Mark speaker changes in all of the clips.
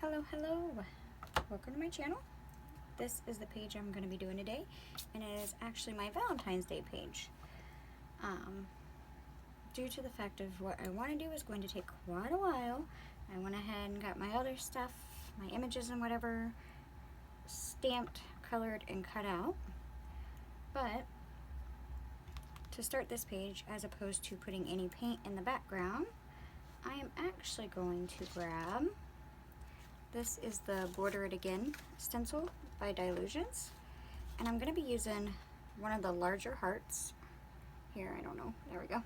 Speaker 1: Hello, welcome to my channel. This is the page I'm going to be doing today, and it is actually my Valentine's Day page. Due to the fact of what I want to do is going to take quite a while, I went ahead and got my other stuff, my images and whatever, stamped, colored, and cut out. But to start this page, as opposed to putting any paint in the background, I am actually going to grab, this is the Border It Again stencil by Dylusions, and I'm going to be using one of the larger hearts. Here, I don't know, there we go.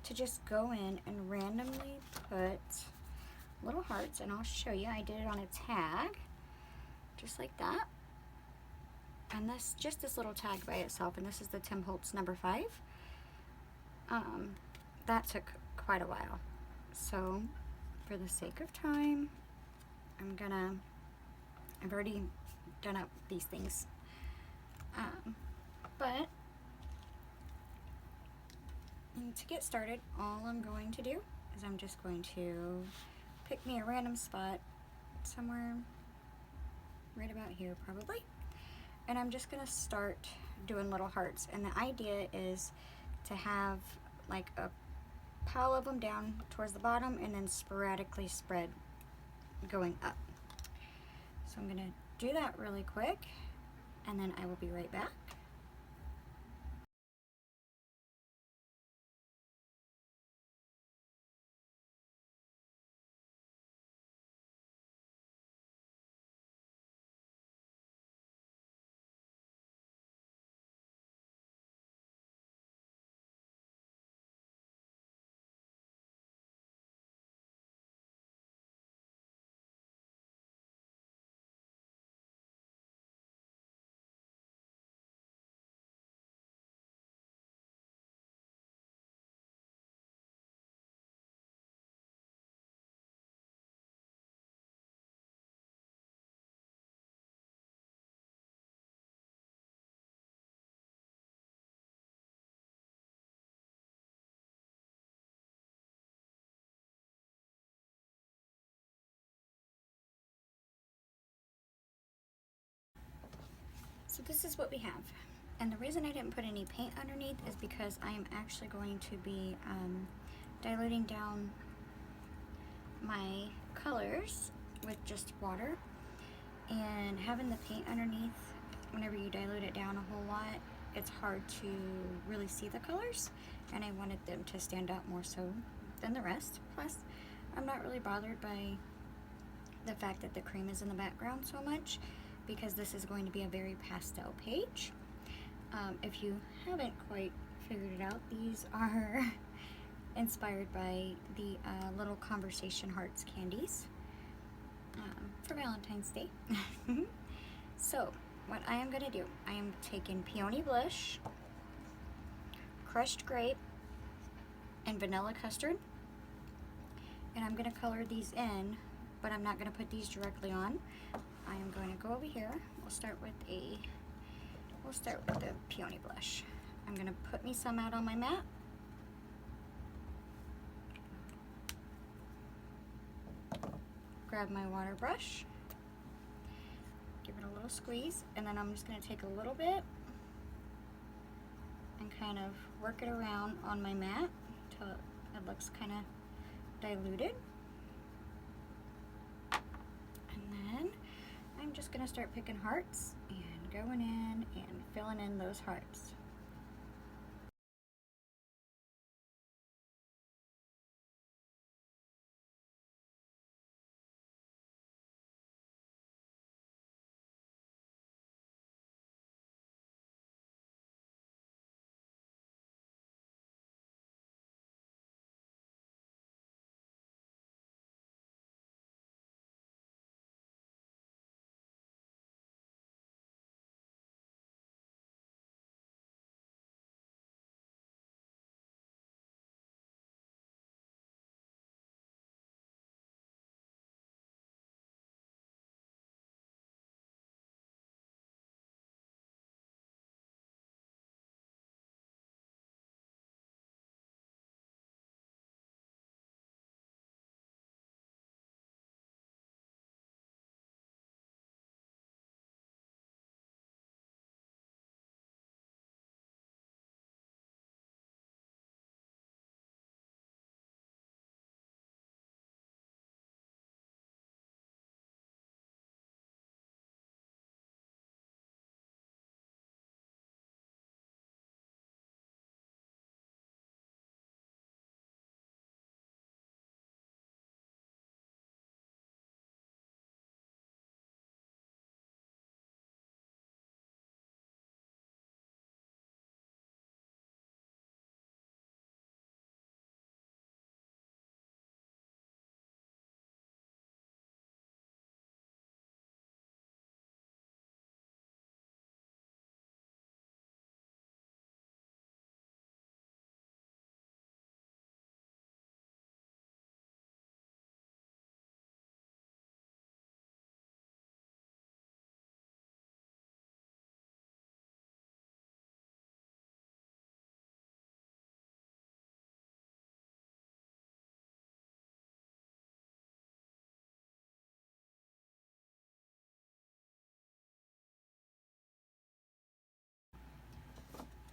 Speaker 1: To just go in and randomly put little hearts, and I'll show you. I did it on a tag, just like that. And this, just this little tag by itself, and this is the Tim Holtz number 5. That took quite a while. So, for the sake of time, I've already done up these things. But to get started, all I'm going to do is I'm just going to pick me a random spot somewhere right about here probably, and I'm just gonna start doing little hearts. And the idea is to have like a pile of them down towards the bottom and then sporadically spread going up. So I'm gonna do that really quick, and then I will be right back. So this is what we have, and the reason I didn't put any paint underneath is because I am actually going to be diluting down my colors with just water, and having the paint underneath, whenever you dilute it down a whole lot, it's hard to really see the colors, and I wanted them to stand out more so than the rest. Plus, I'm not really bothered by the fact that the cream is in the background so much, because this is going to be a very pastel page. If you haven't quite figured it out, these are inspired by the little conversation hearts candies for Valentine's Day. So what I am going to do, I am taking peony blush, crushed grape, and vanilla custard, and I'm going to color these in, but I'm not going to put these directly on. I am going to go over here. We'll start with the peony blush. I'm going to put me some out on my mat. Grab my water brush, give it a little squeeze, and then I'm just going to take a little bit and kind of work it around on my mat until it looks kind of diluted. And then I'm just going to start picking hearts and going in and filling in those hearts.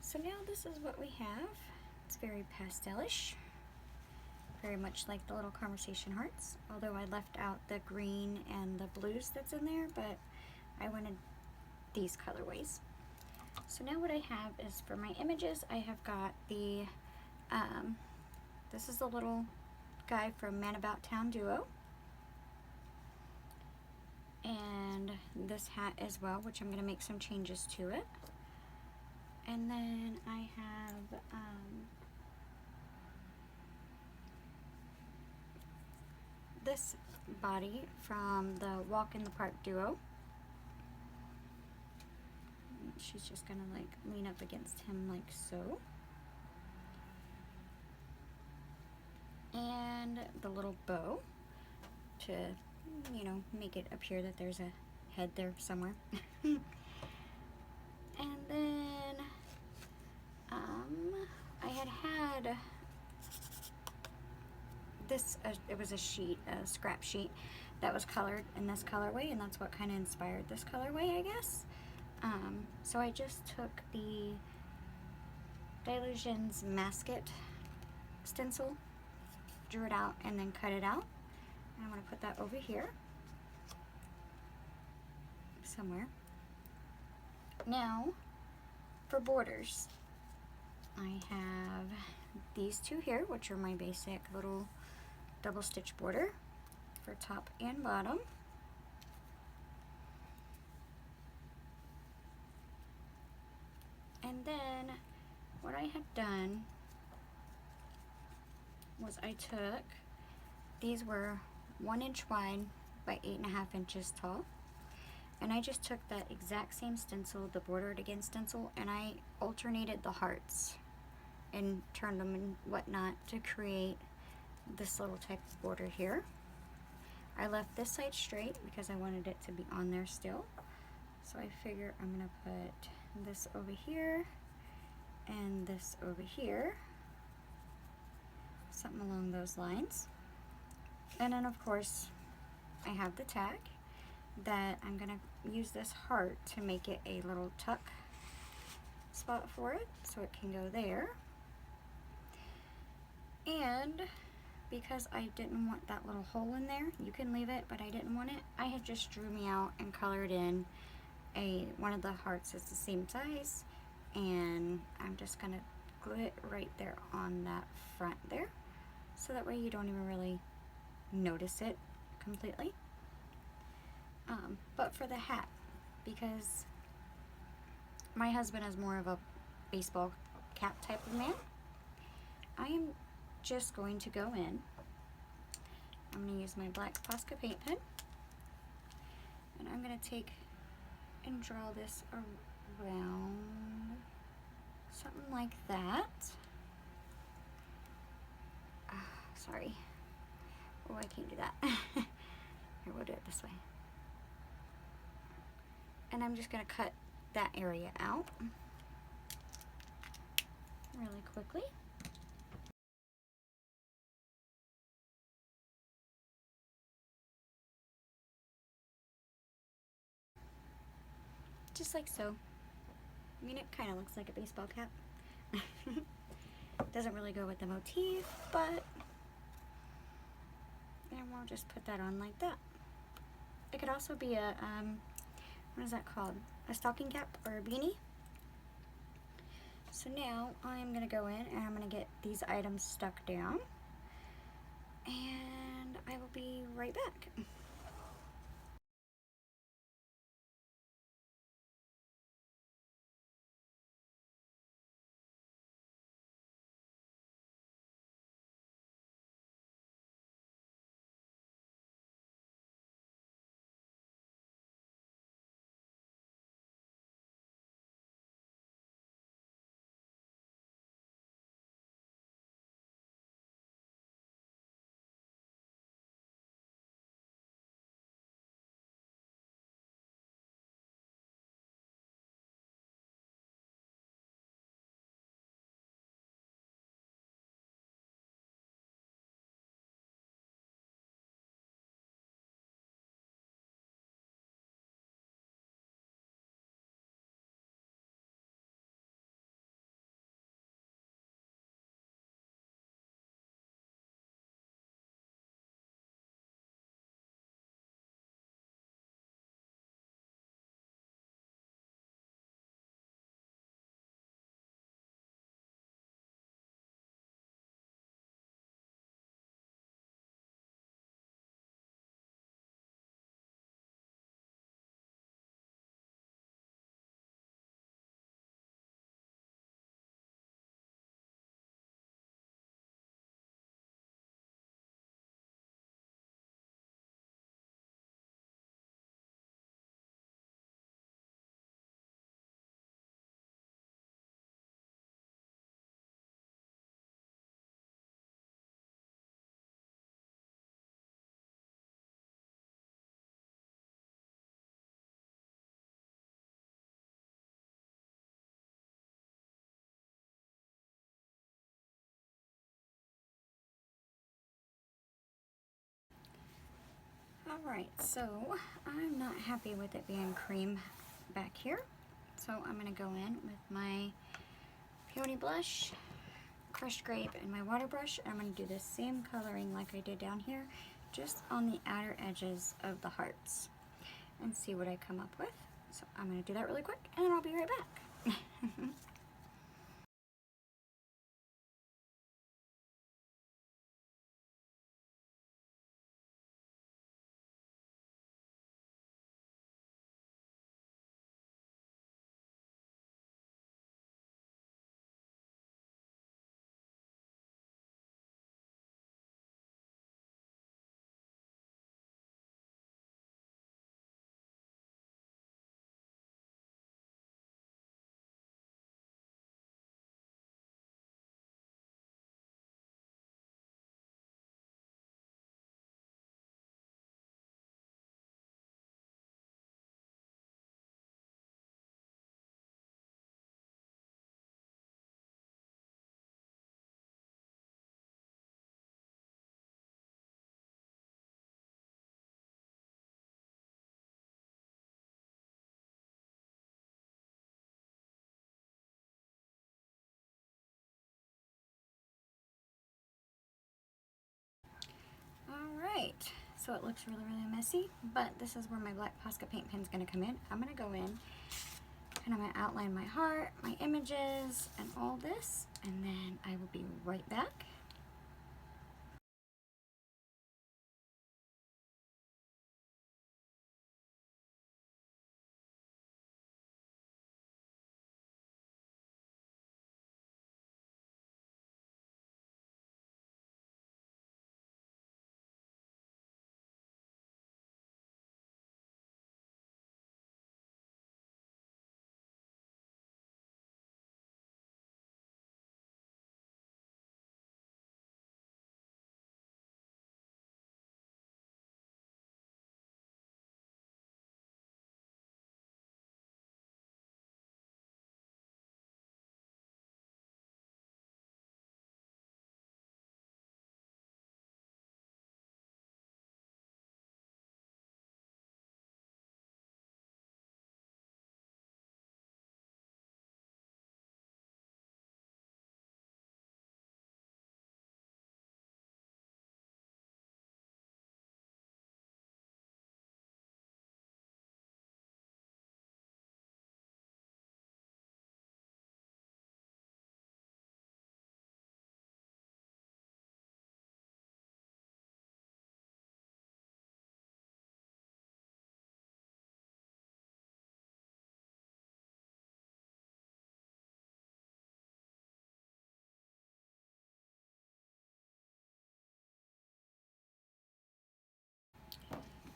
Speaker 1: So now this is what we have. It's very pastelish, very much like the little conversation hearts, although I left out the green and the blues that's in there, but I wanted these colorways. So now what I have is, for my images, I have got the, this is the little guy from Man About Town Duo, and this hat as well, which I'm going to make some changes to it. And then I have this body from the Walk in the Park Duo. She's just gonna like lean up against him like so. And the little bow to, you know, make it appear that there's a head there somewhere. And then I had this, it was a sheet, a scrap sheet that was colored in this colorway, and that's what kind of inspired this colorway, I guess. So I just took the Dylusions Masket stencil, drew it out, and then cut it out. And I'm going to put that over here somewhere. Now, for borders, I have these two here, which are my basic little double stitch border for top and bottom. And then what I had done was I took, these were 1 inch wide by 8.5 inches tall, and I just took that exact same stencil, the bordered again stencil, and I alternated the hearts and turned them and whatnot to create this little type of border here. I left this side straight because I wanted it to be on there still. So I figure I'm gonna put this over here and this over here, something along those lines. And then of course I have the tag that I'm gonna use this heart to make it a little tuck spot for it, so it can go there. And because I didn't want that little hole in there, you can leave it, but I didn't want it, I had just drew me out and colored in one of the hearts is the same size, and I'm just gonna glue it right there on that front there, so that way you don't even really notice it completely. But for the hat, because my husband is more of a baseball cap type of man, I am just going to go in. I'm going to use my black Posca paint pen, and I'm going to take and draw this around something like that. Sorry. Oh, I can't do that. Here, we'll do it this way. And I'm just going to cut that area out really quickly. Just like so. I mean, it kind of looks like a baseball cap. Doesn't really go with the motif, but and we'll just put that on like that. It could also be a, what is that called? A stocking cap or a beanie. So now I'm going to go in and I'm going to get these items stuck down, and I will be right back. Alright, so I'm not happy with it being cream back here. So I'm going to go in with my peony blush, crushed grape, and my water brush. And I'm going to do the same coloring like I did down here, just on the outer edges of the hearts, and see what I come up with. So I'm going to do that really quick, and then I'll be right back. Alright, so it looks really, really messy, but this is where my black Posca paint pen is going to come in. I'm going to go in and I'm going to outline my heart, my images, and all this, and then I will be right back.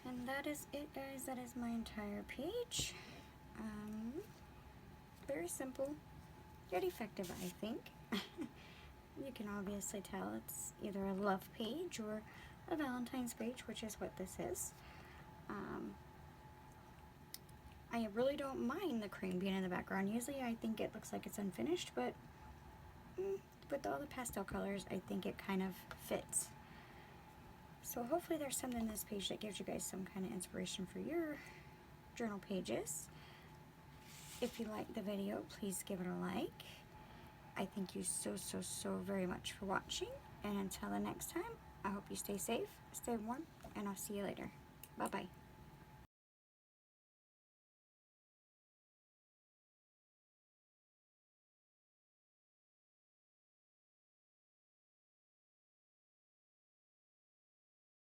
Speaker 1: And that is it, guys. That is my entire page. Very simple, yet effective, I think. You can obviously tell it's either a love page or a Valentine's page, which is what this is. I really don't mind the cream being in the background. Usually I think it looks like it's unfinished, but with all the pastel colors, I think it kind of fits. So hopefully there's something in this page that gives you guys some kind of inspiration for your journal pages. If you liked the video, please give it a like. I thank you so, so, so very much for watching. And until the next time, I hope you stay safe, stay warm, and I'll see you later. Bye-bye.